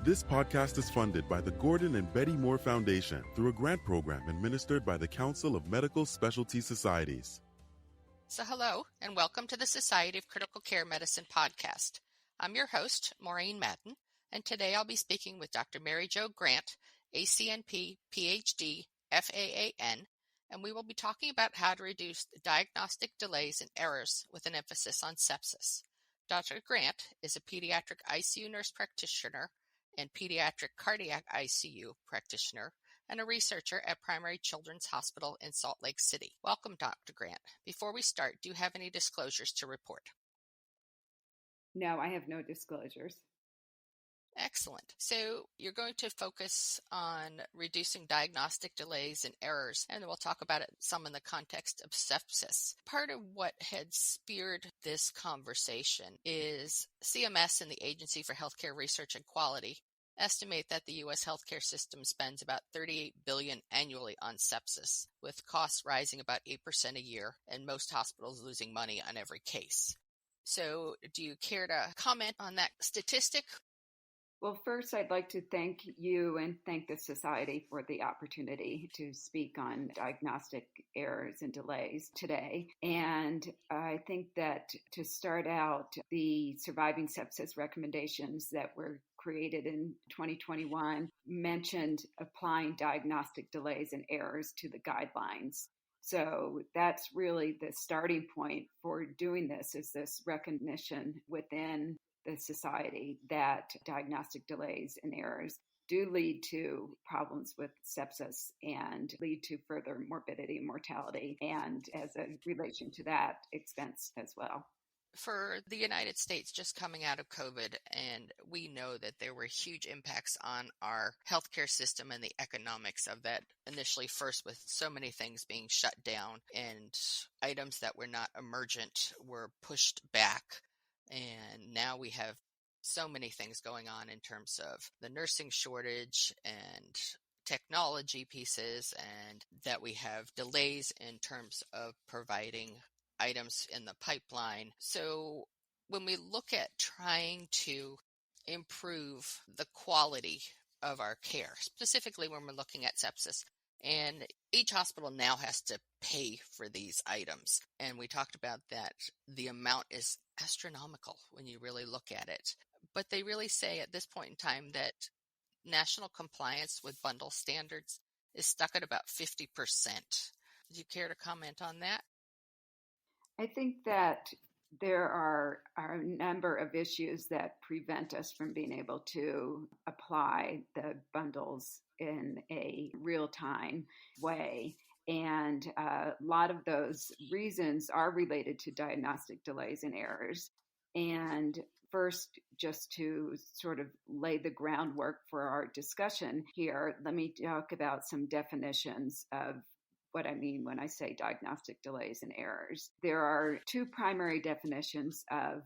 This podcast is funded by the Gordon and Betty Moore Foundation through a grant program administered by the Council of Medical Specialty Societies. So hello, and welcome to the Society of Critical Care Medicine podcast. I'm your host, Maureen Madden, and today I'll be speaking with Dr. Mary Jo Grant, ACNP, PhD, FAAN, and we will be talking about how to reduce diagnostic delays and errors with an emphasis on sepsis. Dr. Grant is a pediatric ICU nurse practitioner and pediatric cardiac ICU practitioner and a researcher at Primary Children's Hospital in Salt Lake City. Welcome, Dr. Grant. Before we start, do you have any disclosures to report? No, I have no disclosures. Excellent. So you're going to focus on reducing diagnostic delays and errors, and we'll talk about it some in the context of sepsis. Part of what had speared this conversation is CMS and the Agency for Healthcare Research and Quality estimate that the U.S. healthcare system spends about $38 billion annually on sepsis, with costs rising about 8% a year and most hospitals losing money on every case. So do you care to comment on that statistic? Well, first, I'd like to thank you and thank the Society for the opportunity to speak on diagnostic errors and delays today. And I think that to start out, the surviving sepsis recommendations that were created in 2021 mentioned applying diagnostic delays and errors to the guidelines. So that's really the starting point for doing this, is this recognition within the society that diagnostic delays and errors do lead to problems with sepsis and lead to further morbidity and mortality, and as a relation to that, expense as well. For the United States, just coming out of COVID, and we know that there were huge impacts on our healthcare system and the economics of that, initially first with so many things being shut down and items that were not emergent were pushed back. And now we have so many things going on in terms of the nursing shortage and technology pieces, and that we have delays in terms of providing items in the pipeline. So when we look at trying to improve the quality of our care, specifically when we're looking at sepsis, and each hospital now has to pay for these items. And we talked about that the amount is astronomical when you really look at it. But they really say at this point in time that national compliance with bundle standards is stuck at about 50%. Do you care to comment on that? I think that there are a number of issues that prevent us from being able to apply the bundles in a real-time way. And a lot of those reasons are related to diagnostic delays and errors. And first, just to sort of lay the groundwork for our discussion here, let me talk about some definitions of what I mean when I say diagnostic delays and errors. There are two primary definitions of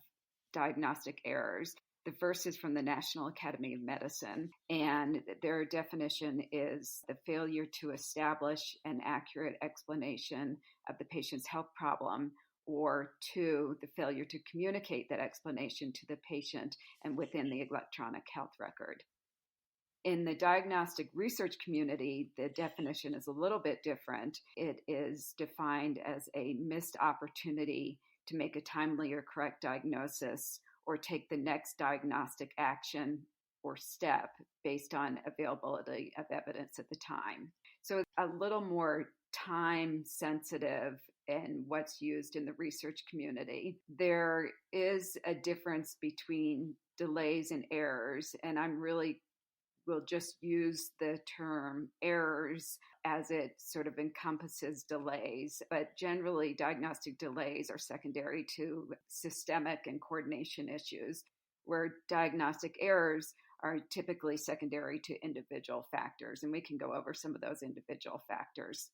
diagnostic errors. The first is from the National Academy of Medicine, and their definition is the failure to establish an accurate explanation of the patient's health problem, or two, the failure to communicate that explanation to the patient and within the electronic health record. In the diagnostic research community, the definition is a little bit different. It is defined as a missed opportunity to make a timely or correct diagnosis or take the next diagnostic action or step based on availability of evidence at the time. So it's a little more time sensitive in what's used in the research community. There is a difference between delays and errors, and we'll just use the term errors as it sort of encompasses delays. But generally, diagnostic delays are secondary to systemic and coordination issues, where diagnostic errors are typically secondary to individual factors. And we can go over some of those individual factors.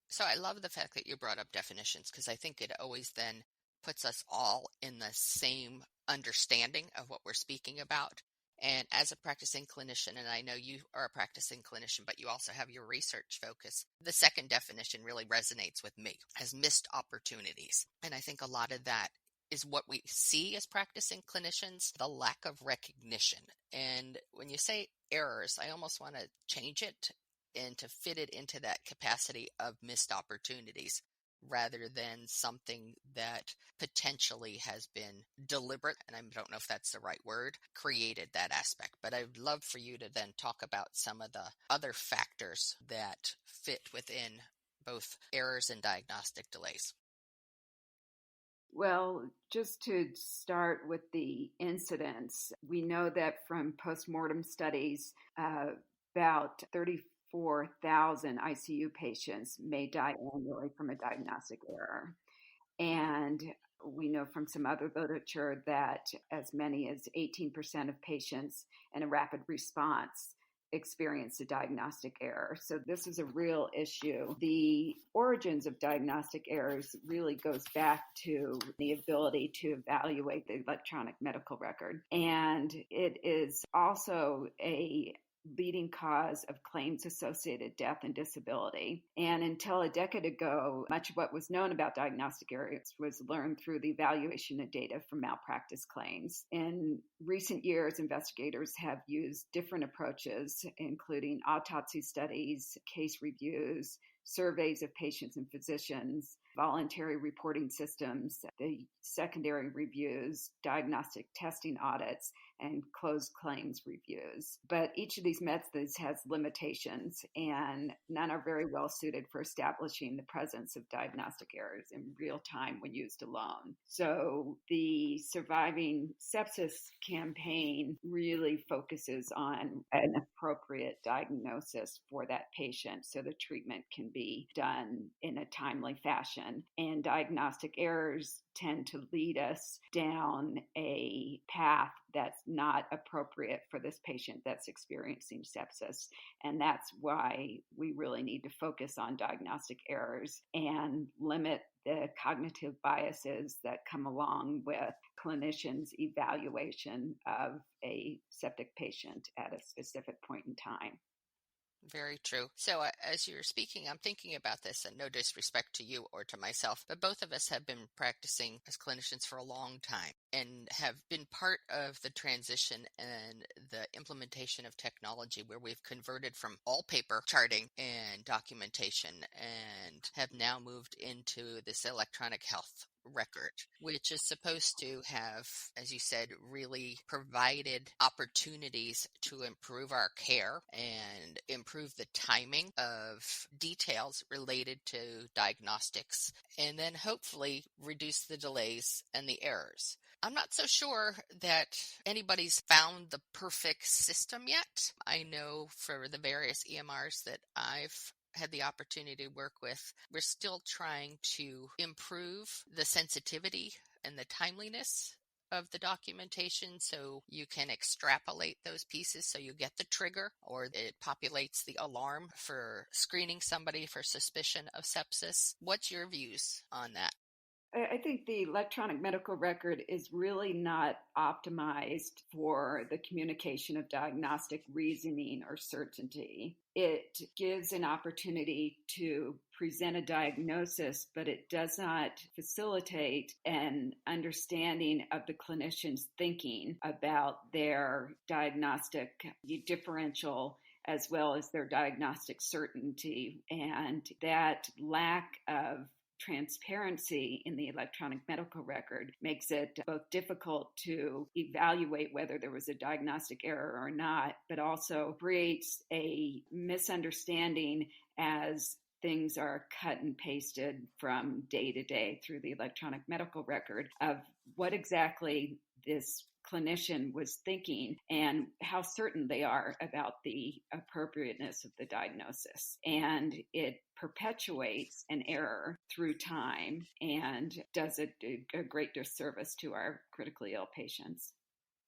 So I love the fact that you brought up definitions, because I think it always then puts us all in the same understanding of what we're speaking about. And as a practicing clinician, and I know you are a practicing clinician, but you also have your research focus, the second definition really resonates with me as missed opportunities. And I think a lot of that is what we see as practicing clinicians, the lack of recognition. And when you say errors, I almost want to change it and to fit it into that capacity of missed opportunities rather than something that potentially has been deliberate, and I don't know if that's the right word, created that aspect. But I'd love for you to then talk about some of the other factors that fit within both errors and diagnostic delays. Well, just to start with the incidence, we know that from postmortem studies, about 34,000 ICU patients may die annually from a diagnostic error. And we know from some other literature that as many as 18% of patients in a rapid response experience a diagnostic error. So this is a real issue. The origins of diagnostic errors really goes back to the ability to evaluate the electronic medical record. And it is also a leading cause of claims-associated death and disability. And until a decade ago, much of what was known about diagnostic errors was learned through the evaluation of data from malpractice claims. In recent years, investigators have used different approaches, including autopsy studies, case reviews, surveys of patients and physicians, voluntary reporting systems, the secondary reviews, diagnostic testing audits, and closed claims reviews. But each of these methods has limitations, and none are very well suited for establishing the presence of diagnostic errors in real time when used alone. So the Surviving Sepsis campaign really focuses on an appropriate diagnosis for that patient so the treatment can be done in a timely fashion. And diagnostic errors tend to lead us down a path that's not appropriate for this patient that's experiencing sepsis. And that's why we really need to focus on diagnostic errors and limit the cognitive biases that come along with clinicians' evaluation of a septic patient at a specific point in time. Very true. So as you're speaking, I'm thinking about this, and no disrespect to you or to myself, but both of us have been practicing as clinicians for a long time and have been part of the transition and the implementation of technology where we've converted from all paper charting and documentation and have now moved into this electronic health record, which is supposed to have, as you said, really provided opportunities to improve our care and improve the timing of details related to diagnostics, and then hopefully reduce the delays and the errors. I'm not so sure that anybody's found the perfect system yet. I know for the various EMRs that I've had the opportunity to work with, we're still trying to improve the sensitivity and the timeliness of the documentation so you can extrapolate those pieces so you get the trigger or it populates the alarm for screening somebody for suspicion of sepsis. What's your views on that? I think the electronic medical record is really not optimized for the communication of diagnostic reasoning or certainty. It gives an opportunity to present a diagnosis, but it does not facilitate an understanding of the clinician's thinking about their diagnostic differential as well as their diagnostic certainty. And that lack of transparency in the electronic medical record makes it both difficult to evaluate whether there was a diagnostic error or not, but also creates a misunderstanding as things are cut and pasted from day to day through the electronic medical record of what exactly this clinician was thinking and how certain they are about the appropriateness of the diagnosis. And it perpetuates an error through time and does a great disservice to our critically ill patients.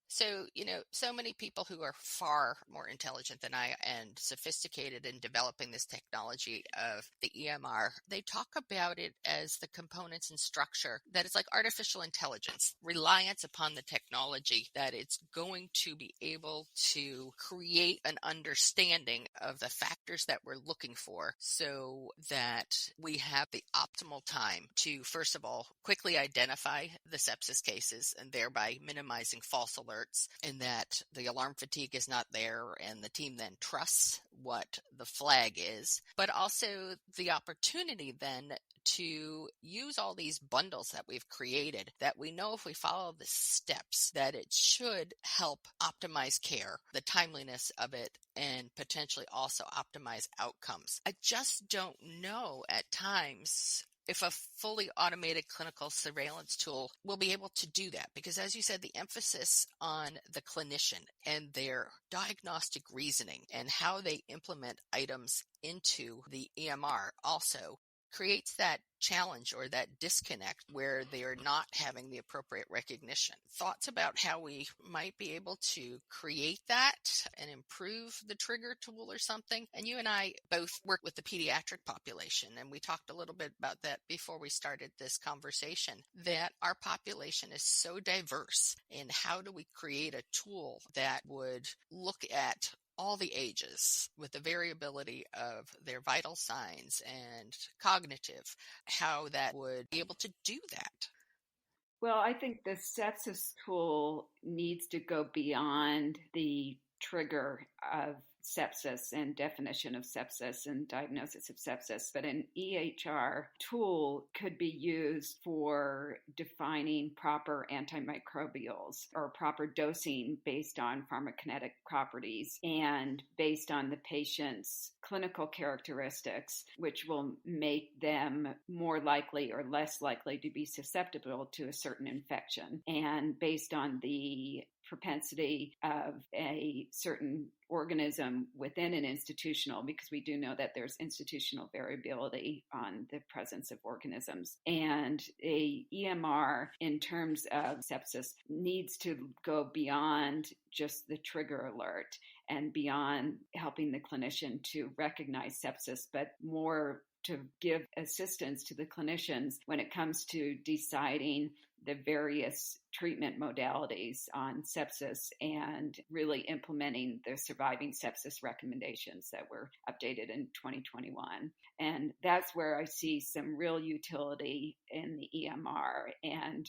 So, so many people who are far more intelligent than I and sophisticated in developing this technology of the EMR, they talk about it as the components and structure, that it's like artificial intelligence, reliance upon the technology, that it's going to be able to create an understanding of the factors that we're looking for so that we have the optimal time to, first of all, quickly identify the sepsis cases and thereby minimizing false alerts, and that the alarm fatigue is not there and the team then trusts what the flag is, but also the opportunity then to use all these bundles that we've created that we know if we follow the steps that it should help optimize care, the timeliness of it, and potentially also optimize outcomes. I just don't know at times if a fully automated clinical surveillance tool will be able to do that. Because as you said, the emphasis on the clinician and their diagnostic reasoning and how they implement items into the EMR also creates that challenge or that disconnect where they are not having the appropriate recognition. Thoughts about how we might be able to create that and improve the trigger tool or something? And you and I both work with the pediatric population, and we talked a little bit about that before we started this conversation, that our population is so diverse. And how do we create a tool that would look at all the ages with the variability of their vital signs and cognitive, how that would be able to do that? Well, I think the sepsis tool needs to go beyond the trigger of sepsis and definition of sepsis and diagnosis of sepsis, but an EHR tool could be used for defining proper antimicrobials or proper dosing based on pharmacokinetic properties and based on the patient's clinical characteristics, which will make them more likely or less likely to be susceptible to a certain infection, and based on the propensity of a certain organism within an institutional, because we do know that there's institutional variability on the presence of organisms. And a EMR in terms of sepsis needs to go beyond just the trigger alert and beyond helping the clinician to recognize sepsis, but more to give assistance to the clinicians when it comes to deciding the various treatment modalities on sepsis and really implementing the surviving sepsis recommendations that were updated in 2021. And that's where I see some real utility in the EMR and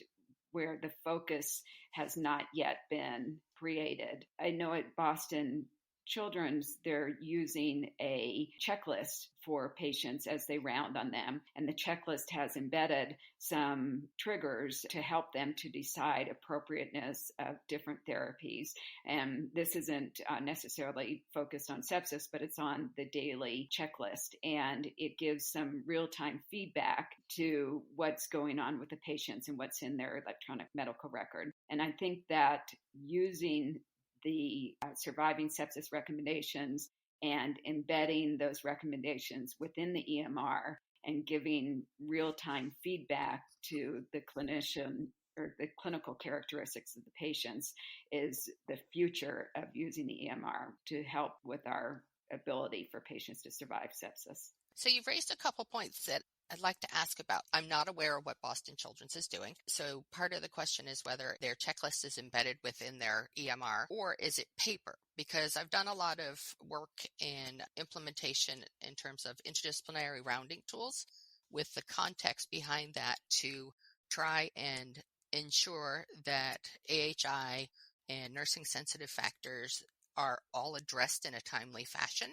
where the focus has not yet been created. I know at Boston Children's, they're using a checklist for patients as they round on them. And the checklist has embedded some triggers to help them to decide appropriateness of different therapies. And this isn't necessarily focused on sepsis, but it's on the daily checklist. And it gives some real-time feedback to what's going on with the patients and what's in their electronic medical record. And I think that using the surviving sepsis recommendations and embedding those recommendations within the EMR and giving real-time feedback to the clinician or the clinical characteristics of the patients is the future of using the EMR to help with our ability for patients to survive sepsis. So you've raised a couple points that I'd like to ask about. I'm not aware of what Boston Children's is doing. So part of the question is whether their checklist is embedded within their EMR or is it paper? Because I've done a lot of work in implementation in terms of interdisciplinary rounding tools with the context behind that to try and ensure that AHI and nursing sensitive factors are all addressed in a timely fashion.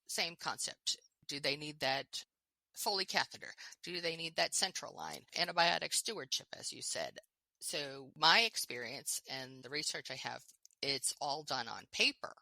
Same concept. Do they need that Foley catheter? Do they need that central line? Antibiotic stewardship, as you said. So my experience and the research I have, it's all done on paper.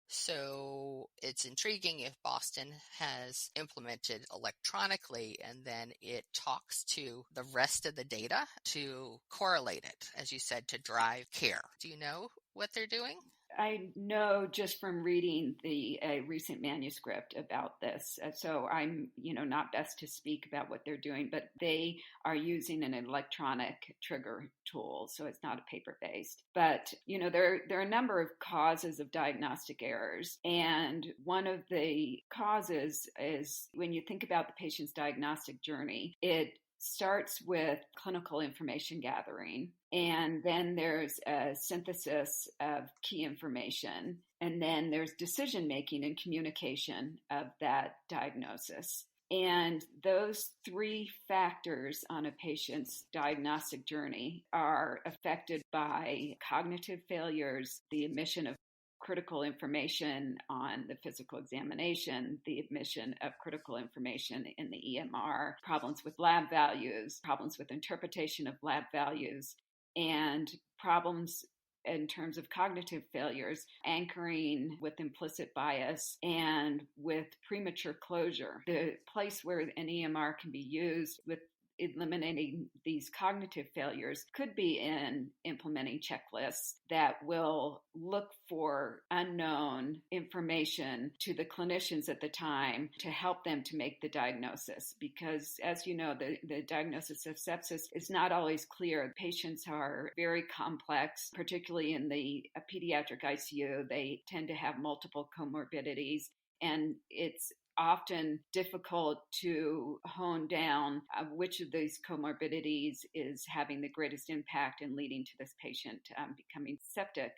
So it's intriguing if Boston has implemented electronically and then it talks to the rest of the data to correlate it, as you said, to drive care. Do you know what they're doing? I know just from reading the recent manuscript about this, so I'm, not best to speak about what they're doing, but they are using an electronic trigger tool, so it's not a paper-based. But, there are a number of causes of diagnostic errors, and one of the causes is when you think about the patient's diagnostic journey, it starts with clinical information gathering, and then there's a synthesis of key information, and then there's decision making and communication of that diagnosis. And those three factors on a patient's diagnostic journey are affected by cognitive failures, the omission of critical information on the physical examination, the admission of critical information in the EMR, problems with lab values, problems with interpretation of lab values, and problems in terms of cognitive failures, anchoring with implicit bias and with premature closure. The place where an EMR can be used with eliminating these cognitive failures could be in implementing checklists that will look for unknown information to the clinicians at the time to help them to make the diagnosis. Because as you know, the diagnosis of sepsis is not always clear. Patients are very complex, particularly in the pediatric ICU. They tend to have multiple comorbidities, and it's often difficult to hone down which of these comorbidities is having the greatest impact and leading to this patient becoming septic.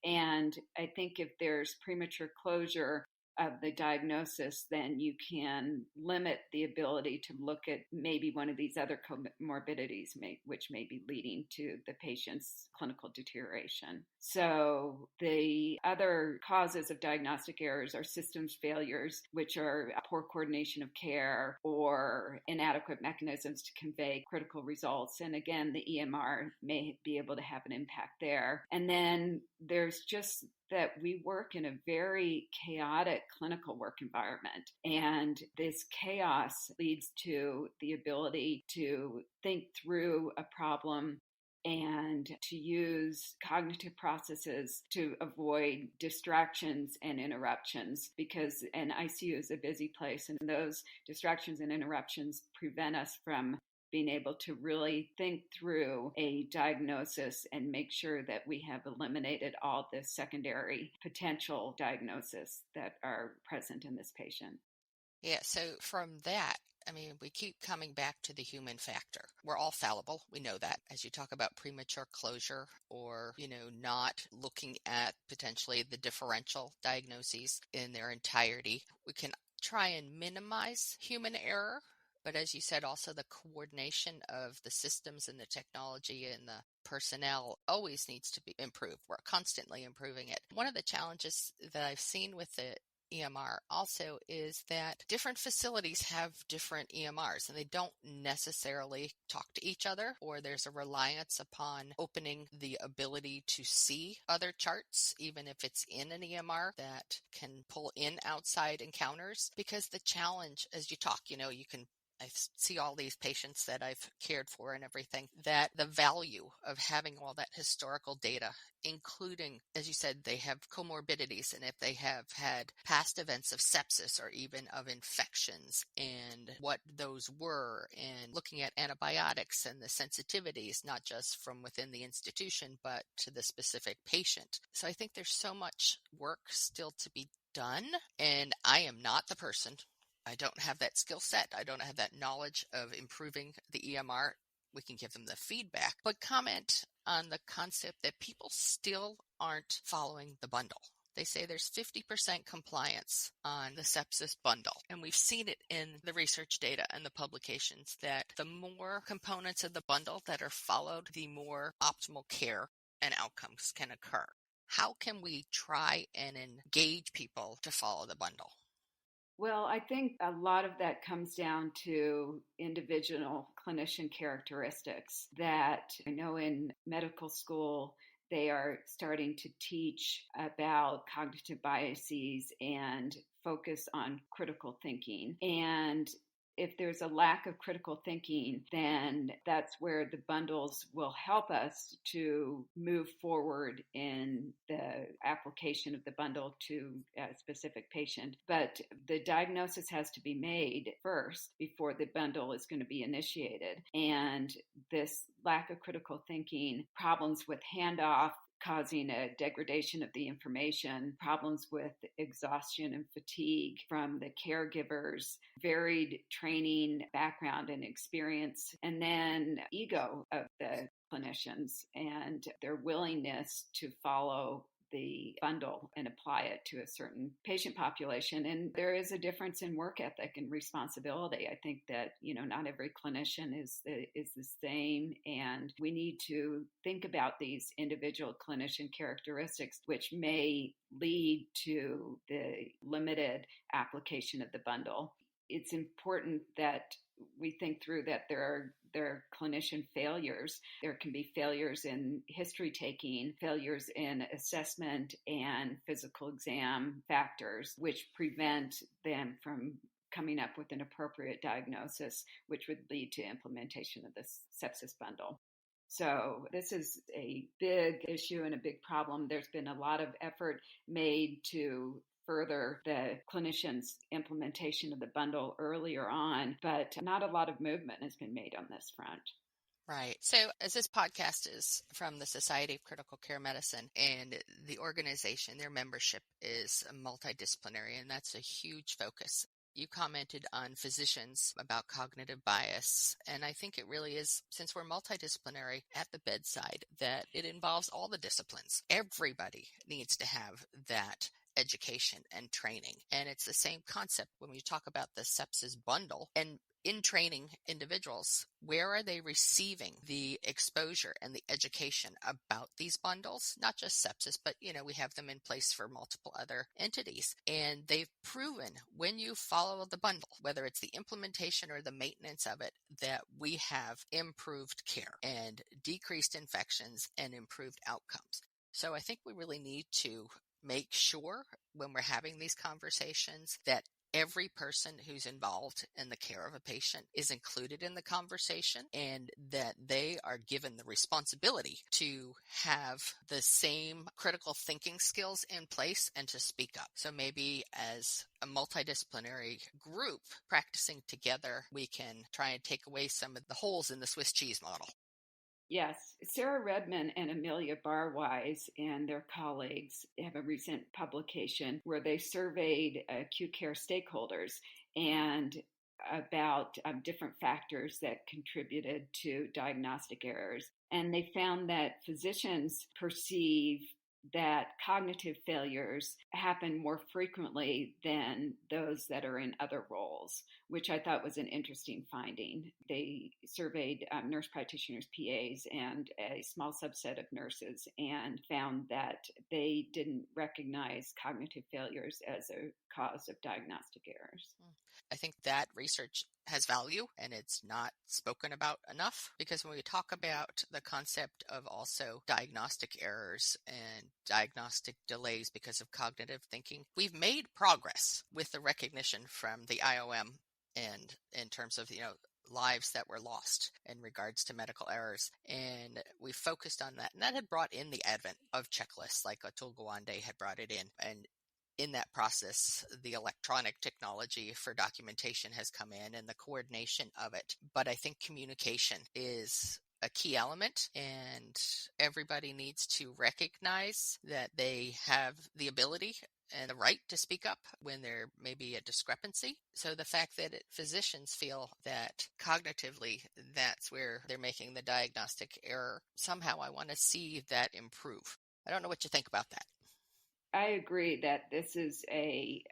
And I think if there's premature closure of the diagnosis, then you can limit the ability to look at maybe one of these other comorbidities, which may be leading to the patient's clinical deterioration. So the other causes of diagnostic errors are systems failures, which are poor coordination of care or inadequate mechanisms to convey critical results. And again, the EMR may be able to have an impact there. And then there's just that we work in a very chaotic clinical work environment. And this chaos leads to the ability to think through a problem and to use cognitive processes to avoid distractions and interruptions, because an ICU is a busy place, and those distractions and interruptions prevent us from being able to really think through a diagnosis and make sure that we have eliminated all the secondary potential diagnoses that are present in this patient. Yeah, so from that, we keep coming back to the human factor. We're all fallible. We know that. As you talk about premature closure or, not looking at potentially the differential diagnoses in their entirety, we can try and minimize human error. But as you said, also the coordination of the systems and the technology and the personnel always needs to be improved. We're constantly improving it. One of the challenges that I've seen with the EMR also is that different facilities have different EMRs and they don't necessarily talk to each other, or there's a reliance upon opening the ability to see other charts, even if it's in an EMR that can pull in outside encounters. Because the challenge, as you talk, I see all these patients that I've cared for and everything, that the value of having all that historical data, including, as you said, they have comorbidities, and if they have had past events of sepsis or even of infections and what those were, and looking at antibiotics and the sensitivities, not just from within the institution, but to the specific patient. So I think there's so much work still to be done, and I am not the person. I don't have that skill set. I don't have that knowledge of improving the EMR. We can give them the feedback, but comment on the concept that people still aren't following the bundle. They say there's 50% compliance on the sepsis bundle, and we've seen it in the research data and the publications that the more components of the bundle that are followed, the more optimal care and outcomes can occur. How can we try and engage people to follow the bundle? Well, I think a lot of that comes down to individual clinician characteristics that I know in medical school they are starting to teach about cognitive biases and focus on critical thinking. And if there's a lack of critical thinking, then that's where the bundles will help us to move forward in the application of the bundle to a specific patient. But the diagnosis has to be made first before the bundle is going to be initiated. And this lack of critical thinking, problems with handoff, causing a degradation of the information, problems with exhaustion and fatigue from the caregivers, varied training, background, and experience, and then ego of the clinicians and their willingness to follow the bundle and apply it to a certain patient population. And there is a difference in work ethic and responsibility. I think that, not every clinician is the same, and we need to think about these individual clinician characteristics, which may lead to the limited application of the bundle. It's important that we think through that there are clinician failures. There can be failures in history taking, failures in assessment and physical exam factors, which prevent them from coming up with an appropriate diagnosis, which would lead to implementation of the sepsis bundle. So this is a big issue and a big problem. There's been a lot of effort made to further the clinicians' implementation of the bundle earlier on, but not a lot of movement has been made on this front. Right. So as this podcast is from the Society of Critical Care Medicine, and the organization, their membership is multidisciplinary, and that's a huge focus. You commented on physicians about cognitive bias, and I think it really is, since we're multidisciplinary at the bedside, that it involves all the disciplines. Everybody needs to have that education and training. And it's the same concept when we talk about the sepsis bundle. And in training individuals, where are they receiving the exposure and the education about these bundles? Not just sepsis, but we have them in place for multiple other entities. And they've proven when you follow the bundle, whether it's the implementation or the maintenance of it, that we have improved care and decreased infections and improved outcomes. So I think we really need to make sure when we're having these conversations that every person who's involved in the care of a patient is included in the conversation, and that they are given the responsibility to have the same critical thinking skills in place and to speak up. So maybe as a multidisciplinary group practicing together, we can try and take away some of the holes in the Swiss cheese model. Yes. Sarah Redman and Amelia Barwise and their colleagues have a recent publication where they surveyed acute care stakeholders and about different factors that contributed to diagnostic errors. And they found that physicians perceive that cognitive failures happen more frequently than those that are in other roles, which I thought was an interesting finding. They surveyed nurse practitioners, PAs, and a small subset of nurses, and found that they didn't recognize cognitive failures as a cause of diagnostic errors. I think that research has value, and it's not spoken about enough, because when we talk about the concept of also diagnostic errors and diagnostic delays because of cognitive thinking, we've made progress with the recognition from the IOM and in terms of, lives that were lost in regards to medical errors. And we focused on that. And that had brought in the advent of checklists, like Atul Gawande had brought it in. And in that process, the electronic technology for documentation has come in and the coordination of it. But I think communication is a key element, and everybody needs to recognize that they have the ability and the right to speak up when there may be a discrepancy. So the fact that physicians feel that cognitively that's where they're making the diagnostic error, somehow I want to see that improve. I don't know what you think about that. I agree that this is a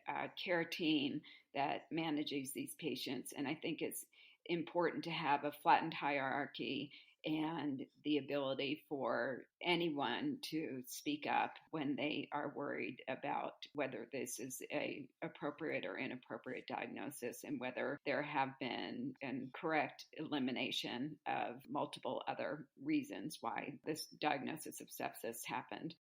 care team that manages these patients, and I think it's important to have a flattened hierarchy and the ability for anyone to speak up when they are worried about whether this is a appropriate or inappropriate diagnosis, and whether there have been an correct elimination of multiple other reasons why this diagnosis of sepsis happened.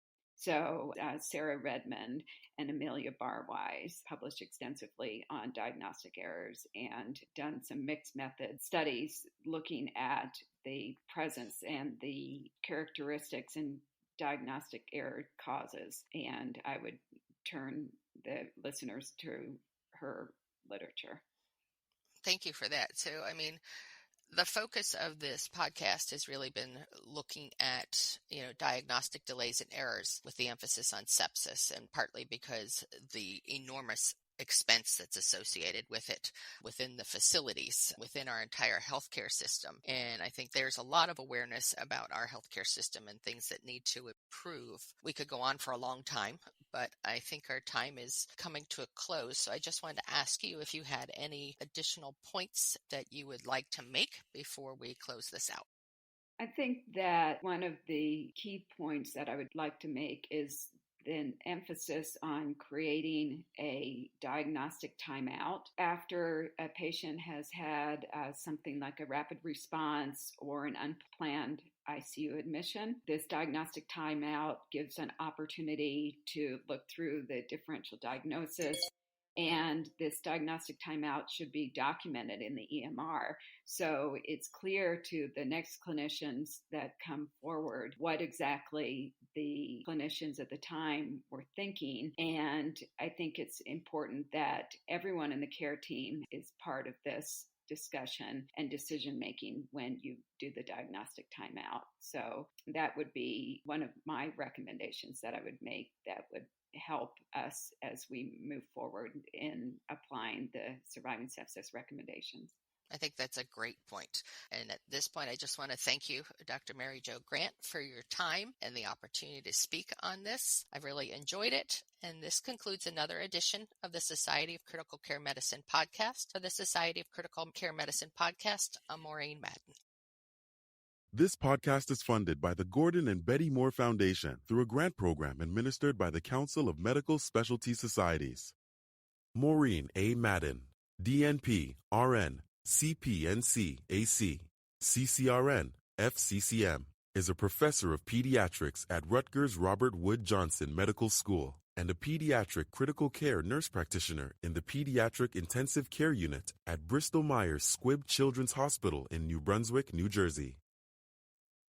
So Sarah Redmond and Amelia Barwise published extensively on diagnostic errors and done some mixed method studies looking at the presence and the characteristics and diagnostic error causes. And I would turn the listeners to her literature. Thank you for that. So, the focus of this podcast has really been looking at, diagnostic delays and errors with the emphasis on sepsis, and partly because the enormous expense that's associated with it within the facilities, within our entire healthcare system. And I think there's a lot of awareness about our healthcare system and things that need to improve. We could go on for a long time, but I think our time is coming to a close. So I just wanted to ask you if you had any additional points that you would like to make before we close this out. I think that one of the key points that I would like to make is an emphasis on creating a diagnostic timeout after a patient has had something like a rapid response or an unplanned ICU admission. This diagnostic timeout gives an opportunity to look through the differential diagnosis, and this diagnostic timeout should be documented in the EMR. So it's clear to the next clinicians that come forward what exactly the clinicians at the time were thinking. And I think it's important that everyone in the care team is part of this discussion and decision making when you do the diagnostic timeout. So that would be one of my recommendations that I would make that would help us as we move forward in applying the surviving sepsis recommendations. I think that's a great point. And at this point, I just want to thank you, Dr. Mary Jo Grant, for your time and the opportunity to speak on this. I've really enjoyed it. And this concludes another edition of the Society of Critical Care Medicine podcast. For the Society of Critical Care Medicine podcast, I'm Maureen Madden. This podcast is funded by the Gordon and Betty Moore Foundation through a grant program administered by the Council of Medical Specialty Societies. Maureen A. Madden, DNP, RN, CPNP-AC, CCRN, FCCM, is a professor of pediatrics at Rutgers Robert Wood Johnson Medical School and a pediatric critical care nurse practitioner in the Pediatric Intensive Care Unit at Bristol-Myers Squibb Children's Hospital in New Brunswick, New Jersey.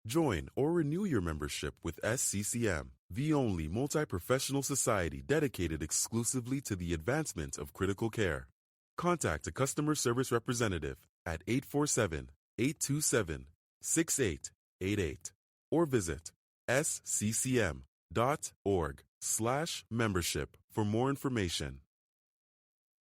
Join or renew your membership with SCCM, the only multi-professional society dedicated exclusively to the advancement of critical care. Contact a customer service representative at 847-827-6888 or visit sccm.org/membership for more information.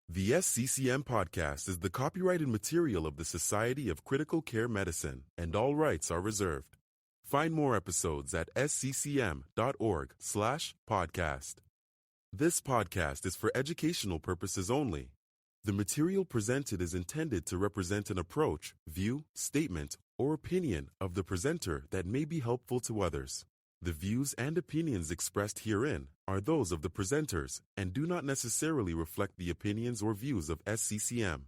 The SCCM podcast is the copyrighted material of the Society of Critical Care Medicine, and all rights are reserved. Find more episodes at sccm.org/podcast. This podcast is for educational purposes only. The material presented is intended to represent an approach, view, statement, or opinion of the presenter that may be helpful to others. The views and opinions expressed herein are those of the presenters and do not necessarily reflect the opinions or views of SCCM.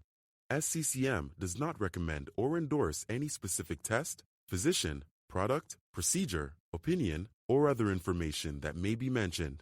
SCCM does not recommend or endorse any specific test, physician, product, procedure, opinion, or other information that may be mentioned.